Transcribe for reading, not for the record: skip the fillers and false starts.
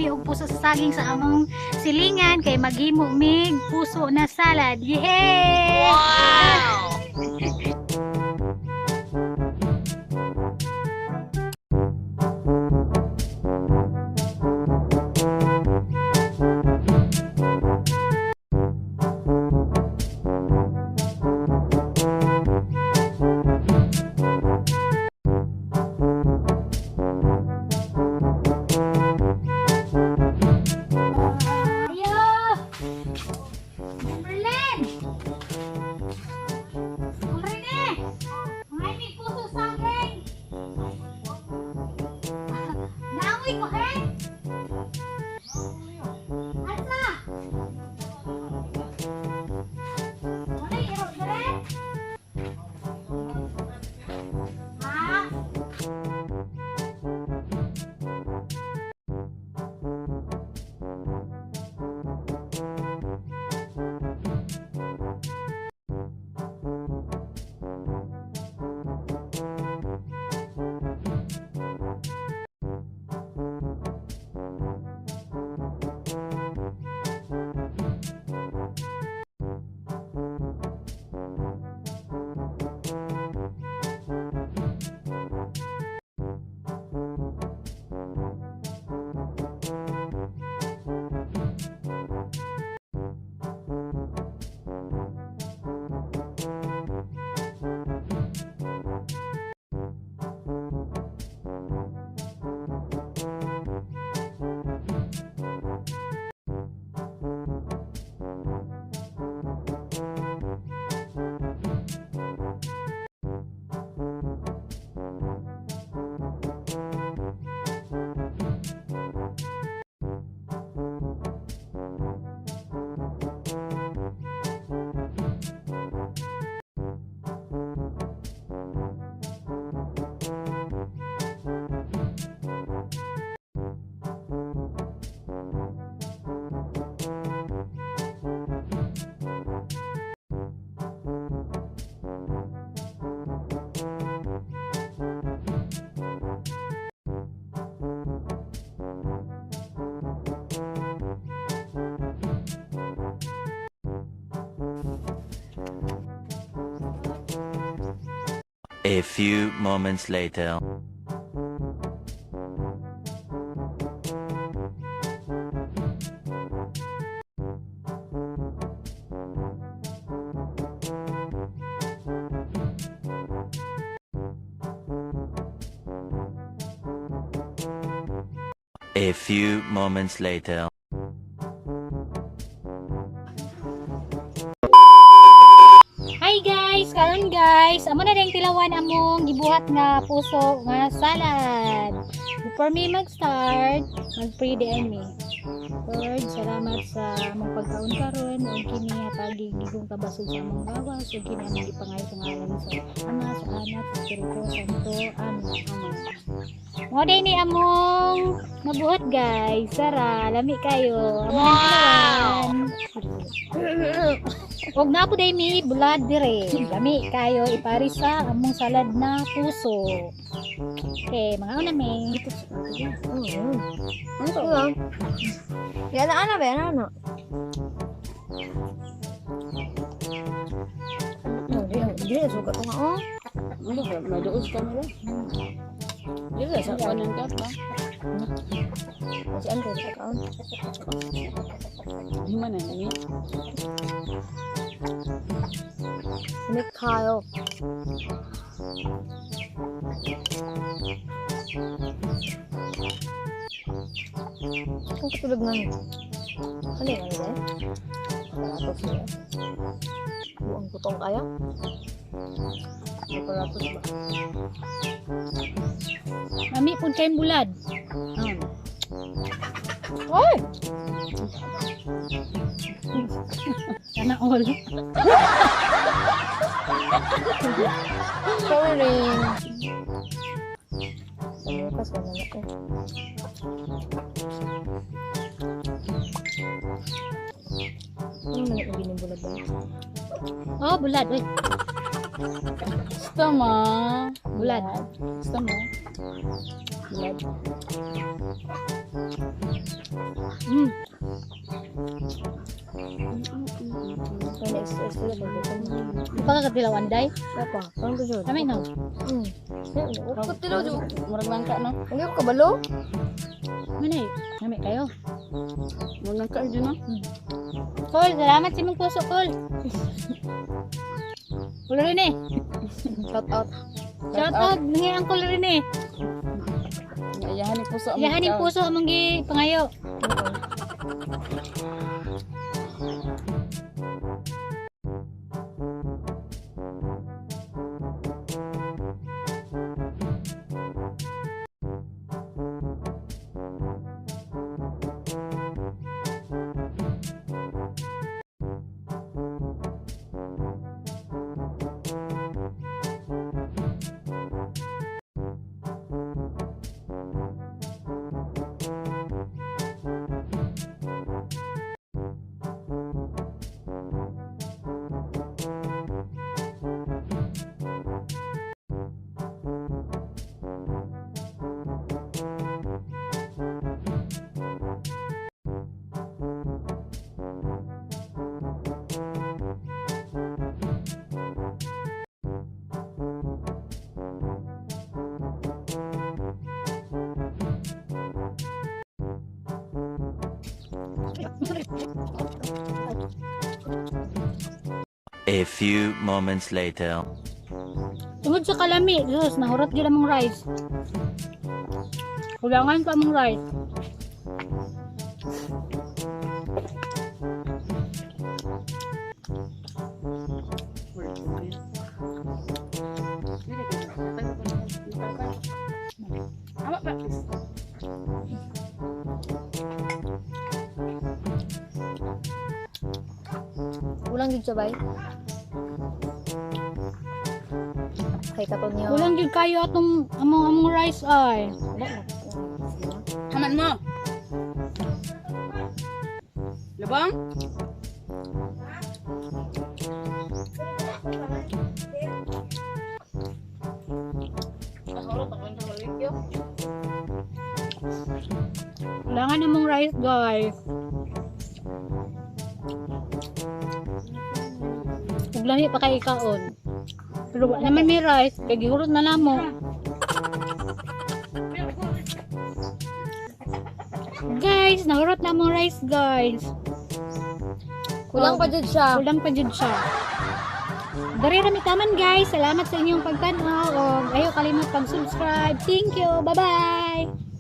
mi og puso sa saging sa among silingan kay maghimo mig puso na salad. Yay! Wow! A few moments later. A few moments later. Hi guys, karon guys, amo na ding tilawan among gibuhat nga puso nga salad. Before me mag-start, mag-pray di me. Lord, salamat sa among pagkaon karon ug kini hatagi gigong kabasog sa among gawas ug kini among ipangay sa ngalan sa Ama, sa Anak, sa Espiritu Santo. Amen. Mo day ni among nabuhat guys. Sara, lami kayo. Among tilawan. Huwag na po day mi blood dire. Lami kayo ipari sa among salad na puso. Okay, mga una may. Ano to lang? Yan na ana ba? Ano? Hindi, sugat ko nga. Ano ba? Maduos ka mo lang. Hindi ba? Sa kanan ka ba? Kasi ano kayo sa kaon? Hindi man na niya. Hindi kayo. Ang katulog na nito. Hali nga nila eh. Palatos nila. Buang putong kaya. May palatos ba? Lami pud kayong bulad. Oy! Sana all. Sorry. Lukas ka na ako. Ano man ang binibulad ba? Oh, bulad. Uy, Gusto mo? bulad. Gusto mo? Bulad. rice sila pag ito. Di pa ka katilawan, day? Apa? Ano to jud? Kami, no? Ko tilaw jud. Murag nangka no. Hindi ko kabalo. Manay, kami kayo. Murag nangka dyan no. Col, salamat sa mong puso, Col. Kulo rin eh. Shout out. Shout out, nangyayang kulo rin eh. Ayahan ni puso. Yahan yung puso among gi pangayo. A few moments later. Tungod sa kalami, Diyos, nahurot gila mong rice. Kulangan pa mong rice. Awa pa. Ulang jud sa bay. Kay katon niyo. Kulang gid kayo atong among rice ay. Haman mo. Labang? Kulangan among rice, guys. Ug lahi pa kay ikaon. Pero wala naman may rice, kay gihurot na namo. Guys, nahurot na among rice, guys. Kulang pa jud siya. Kulang pa jud siya. Dari rami taman, guys. Salamat sa inyong pagtanaw. Ayaw kalimot pag-subscribe. Thank you. Bye-bye.